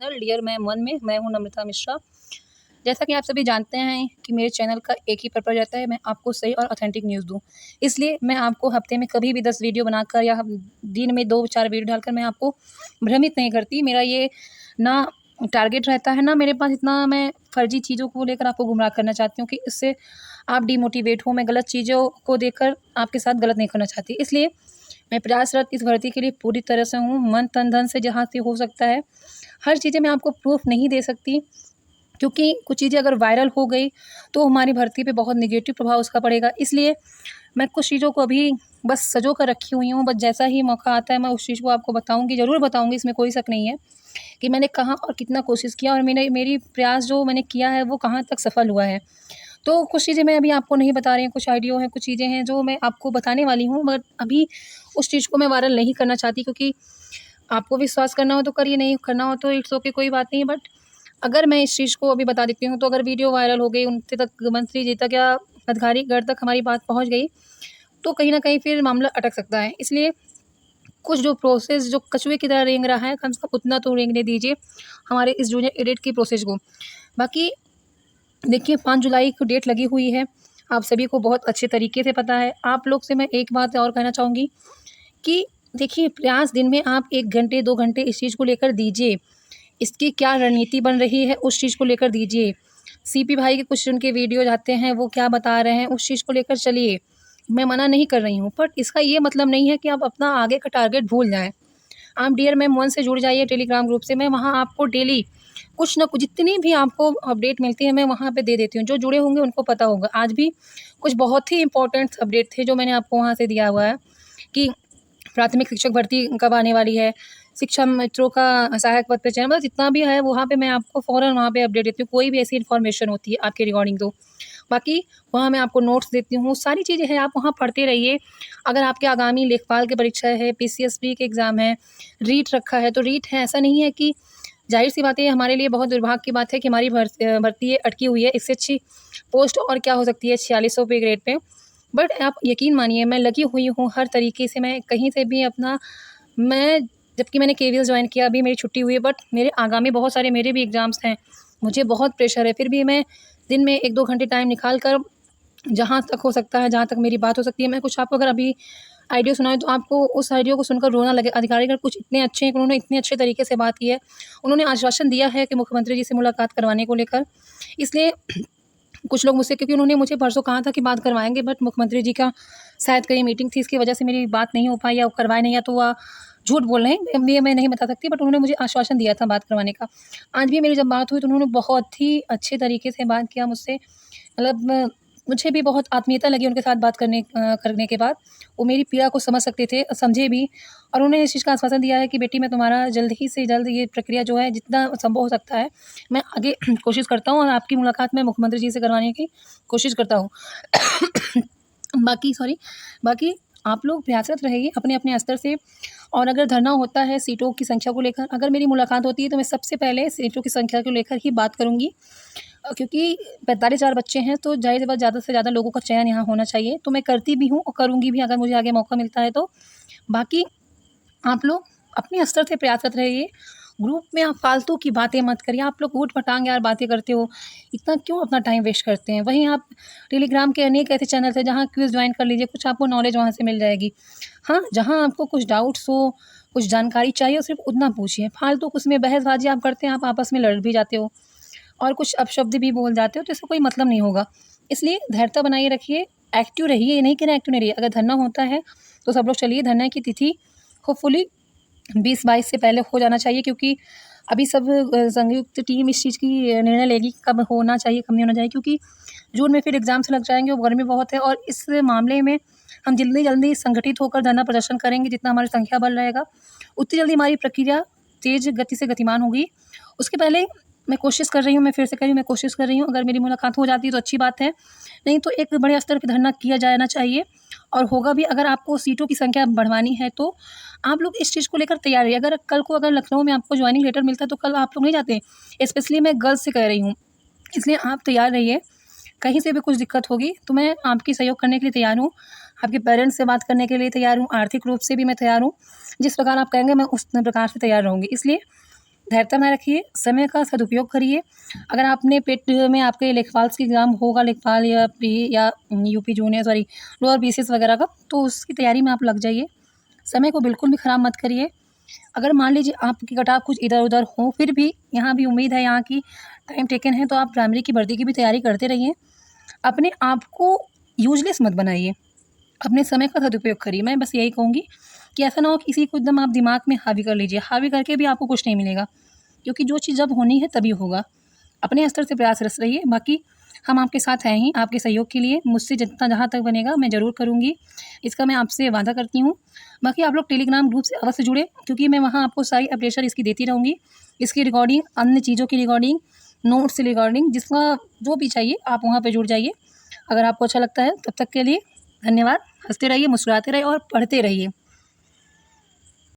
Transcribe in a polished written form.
Dear मैं मन में मैं हूँ नम्रता मिश्रा। जैसा कि आप सभी जानते हैं कि मेरे चैनल का एक ही पर्पज़ रहता है, मैं आपको सही और ऑथेंटिक न्यूज़ दूँ। इसलिए मैं आपको हफ्ते में कभी भी 10 वीडियो बनाकर या दिन में 2-4 वीडियो डालकर मैं आपको भ्रमित नहीं करती। मेरा ये ना टारगेट रहता है, ना मेरे पास इतना मैं फर्जी चीज़ों को लेकर आपको गुमराह करना चाहती हूँ कि इससे आप डिमोटिवेट हो। मैं गलत चीज़ों को देखकर आपके साथ गलत नहीं करना चाहती। इसलिए मैं प्रयासरत इस भर्ती के लिए पूरी तरह से हूँ, मन, तन, धन से जहाँ से हो सकता है। हर चीज़ें मैं आपको प्रूफ़ नहीं दे सकती, क्योंकि कुछ चीज़ें अगर वायरल हो गई, तो हमारी भर्ती पे बहुत नेगेटिव प्रभाव उसका पड़ेगा। इसलिए मैं कुछ चीज़ों को अभी बस सँजो कर रखी हुई हूँ, बस जैसा ही मौका आता है मैं उस चीज़ को आपको बताऊँगी, ज़रूर बताऊँगी, इसमें कोई शक नहीं है कि मैंने कहाँ और कितना कोशिश किया और मेरी प्रयास जो मैंने किया है, वो कहाँ तक सफल हुआ है। तो कुछ चीज़ें मैं अभी आपको नहीं बता रही हूँ, कुछ ऑडियो हैं, कुछ चीज़ें हैं जो मैं आपको बताने वाली हूँ, बट अभी उस चीज़ को मैं वायरल नहीं करना चाहती, क्योंकि आपको विश्वास करना हो तो करिए, नहीं करना हो तो इट्स ओके, कोई बात नहीं। बट अगर मैं इस चीज़ को अभी बता देती हूँ, तो अगर वीडियो वायरल हो गई, उनसे तक मंत्री जी तक या अधिकारीगण तक हमारी बात पहुँच गई, तो कहीं न कहीं फिर मामला अटक सकता है। इसलिए कुछ जो प्रोसेस जो कछुए की तरह रेंग रहा है, कम से कम उतना तो रेंगने दीजिए हमारे इस जूनियर एडिट की प्रोसेस को। बाकी देखिए, 5 जुलाई को डेट लगी हुई है, आप सभी को बहुत अच्छे तरीके से पता है। आप लोग से मैं एक बात और कहना चाहूँगी कि देखिए, प्रयास दिन में आप 1 घंटे, 2 घंटे इस चीज़ को लेकर दीजिए। इसकी क्या रणनीति बन रही है, उस चीज़ को लेकर दीजिए। सीपी भाई के कुछ उनके वीडियोज़ आते हैं, वो क्या बता रहे हैं, उस चीज़ को लेकर चलिए। मैं मना नहीं कर रही हूँ, बट इसका ये मतलब नहीं है कि आप अपना आगे का टारगेट भूल जाएँ। आप डियर मैम 1 से जुड़ जाइए टेलीग्राम ग्रुप से, मैं वहाँ आपको डेली कुछ न कुछ जितनी भी आपको अपडेट मिलती है, मैं वहाँ पे दे देती हूँ। जो जुड़े होंगे उनको पता होगा। आज भी कुछ बहुत ही इम्पोर्टेंट अपडेट थे जो मैंने आपको वहाँ से दिया हुआ है कि प्राथमिक शिक्षक भर्ती कब आने वाली है, शिक्षा मित्रों का सहायक पद पे चयन, मतलब जितना भी है वहाँ पे मैं आपको फ़ौरन वहाँ पे अपडेट देती हूँ। कोई भी ऐसी इन्फॉर्मेशन होती है आपके रिगार्डिंग तो। बाकी वहाँ मैं आपको नोट्स देती हूँ, सारी चीज़ें हैं, आप वहाँ पढ़ते रहिए। अगर आपके आगामी लेखपाल की परीक्षा है, पीसीएसबी के एग्ज़ाम है, रीट रखा है तो रीट है, ऐसा नहीं है कि ज़ाहिर-सी बात है, ये हमारे लिए बहुत दुर्भाग्य की बात है कि हमारी भर्ती अटकी हुई है। इससे अच्छी पोस्ट और क्या हो सकती है 4600 पे ग्रेड पे। बट आप यकीन मानिए, मैं लगी हुई हूँ हर तरीके से, मैं कहीं से भी अपना मैं जबकि मैंने केवीएस जॉइन किया, अभी मेरी छुट्टी हुई है, बट मेरे आगामी बहुत सारे मेरे भी एग्ज़ाम्स हैं। मुझे बहुत प्रेशर है, फिर भी मैं दिन में 1-2 घंटे टाइम निकाल कर जहाँ तक हो सकता है, जहाँ तक मेरी बात हो सकती है, मैं कुछ आपको अगर अभी ऑडियो सुनाऊँ तो आपको उस ऑडियो को सुनकर रोना लगे। अधिकारीगण कुछ इतने अच्छे हैं कि उन्होंने इतने अच्छे तरीके से बात की है। उन्होंने आश्वासन दिया है कि मुख्यमंत्री जी से मुलाकात करवाने को लेकर। इसलिए कुछ लोग मुझसे, क्योंकि उन्होंने मुझे परसों कहा था कि बात करवाएँगे, बट मुख्यमंत्री जी का शायद कहीं मीटिंग थी, इसकी वजह से मेरी बात नहीं हो पाई या वो करवाए नहीं, या तो वह झूठ बोल रहे हैं, ये मैं नहीं बता सकती, बट उन्होंने मुझे आश्वासन दिया था बात करवाने का। आज भी मेरी जब बात हुई तो उन्होंने बहुत ही अच्छे तरीके से बात किया मुझसे, मतलब मुझे भी बहुत आत्मीयता लगी उनके साथ बात करने के बाद। वो मेरी पीड़ा को समझ सकते थे, समझे भी, और उन्होंने इस चीज़ का आश्वासन दिया है कि बेटी, मैं तुम्हारा जल्द ही से जल्द ये प्रक्रिया जो है जितना संभव हो सकता है, मैं आगे कोशिश करता हूँ और आपकी मुलाकात मैं मुख्यमंत्री जी से करवाने की कोशिश करता हूँ। बाकी आप लोग प्रयासरत रहिए अपने-अपने स्तर से, और अगर धरना होता है सीटों की संख्या को लेकर, अगर मेरी मुलाकात होती है तो मैं सबसे पहले सीटों की संख्या को लेकर ही बात करूँगी। क्योंकि 45,000 बच्चे हैं, तो ज़ाहिर-सी बात, ज़्यादा से ज़्यादा लोगों का चयन यहाँ होना चाहिए, तो मैं करती भी हूँ और करूँगी भी अगर मुझे आगे मौका मिलता है तो। बाकी आप लोग अपने स्तर से प्रयासरत रहिए। ग्रुप में आप फालतू की बातें मत करिए। आप लोग ऊट-पटांग यार बातें करते हो, इतना क्यों अपना टाइम वेस्ट करते हैं? वहीं आप टेलीग्राम के अनेक ऐसे चैनल्स हैं जहाँ क्विज़ जॉइन कर लीजिए, कुछ आपको नॉलेज वहाँ से मिल जाएगी। हाँ, जहाँ आपको कुछ डाउट्स हो, कुछ जानकारी चाहिए, सिर्फ़ उतना पूछिए। फालतू उसमें बहसबाजी आप करते हैं, आप आपस में लड़ भी जाते हो और कुछ अपशब्द भी बोल जाते हो, तो इसका कोई मतलब नहीं होगा। इसलिए धैर्यता बनाए रखिए, एक्टिव रहिए, ये नहीं कह रहे एक्टिव नहीं रहिए। अगर धरना होता है, तो सब लोग चलिए, धरना की तिथि होपफुली 20-22 से पहले हो जाना चाहिए, क्योंकि अभी सब संयुक्त टीम इस चीज़ की निर्णय लेगी कि कब होना चाहिए, कब नहीं होना चाहिए, क्योंकि जून में फिर एग्ज़ाम्स लग जाएँगे और गर्मी बहुत है, और इस मामले में हम जितनी जल्दी संगठित होकर धरना प्रदर्शन करेंगे, जितना हमारी संख्या बल रहेगा, उतनी जल्दी हमारी प्रक्रिया तेज़ गति से गतिमान होगी। उसके पहले मैं कोशिश कर रही हूँ, मैं फिर से कह रही हूँ, मैं कोशिश कर रही हूँ, अगर मेरी मुलाकात हो जाती है तो अच्छी बात है, नहीं तो एक बड़े स्तर पे धरना किया जाना चाहिए और होगा भी। अगर आपको सीटों की संख्या बढ़वानी है तो आप लोग इस चीज़ को लेकर तैयार रहिए। अगर कल को अगर लखनऊ में आपको जॉइनिंग लेटर मिलता है तो कल आप लोग नहीं जाते, स्पेशली मैं गर्ल्स से कह रही हूँ। इसलिए आप तैयार रहिए, कहीं से भी कुछ दिक्कत होगी तो मैं आपकी सहयोग करने के लिए तैयार हूँ, आपके पेरेंट्स से बात करने के लिए तैयार हूँ, आर्थिक रूप से भी मैं तैयार हूँ। जिस प्रकार आप कहेंगे मैं उस प्रकार से तैयार रहूँगी। इसलिए धैर्यता बनाए रखिए, समय का सदुपयोग करिए। अगर आपने पेट में आपके लेखपाल का एग्ज़ाम होगा, लेखपाल या प्री या UP junior sorry lower BCS वगैरह का, तो उसकी तैयारी में आप लग जाइए। समय को बिल्कुल भी ख़राब मत करिए। अगर मान लीजिए आपकी कट-ऑफ कुछ इधर-उधर हो, फिर भी यहाँ भी उम्मीद है, यहाँ की टाइम टेकन है, तो आप प्राइमरी की भर्ती की भी तैयारी करते रहिए। अपने आप को यूज़लेस मत बनाइए, अपने समय का सदुपयोग करिए। मैं बस यही कहूँगी कि ऐसा ना हो किसी को एकदम आप दिमाग में हावी कर लीजिए, हावी करके भी आपको कुछ नहीं मिलेगा, क्योंकि जो चीज़ जब होनी है तभी होगा। अपने स्तर से प्रयासरत रहिए, बाकी हम आपके साथ हैं ही, आपके सहयोग के लिए। मुझसे जितना जहाँ तक बनेगा मैं ज़रूर करूँगी, इसका मैं आपसे वादा करती हूँ। बाकी आप लोग टेलीग्राम ग्रुप से अवश्य जुड़ें, क्योंकि मैं वहाँ आपको सारी अपडेशन इसकी देती रहूँगी। इसकी रिकॉर्डिंग, अन्य चीज़ों की रिकॉर्डिंग, नोट्स की रिकॉर्डिंग, जिसका जो भी चाहिए आप वहाँ पे जुड़ जाइए। अगर आपको अच्छा लगता है, तब तक के लिए धन्यवाद। हँसते रहिए, मुस्कुराते रहिए और पढ़ते रहिए।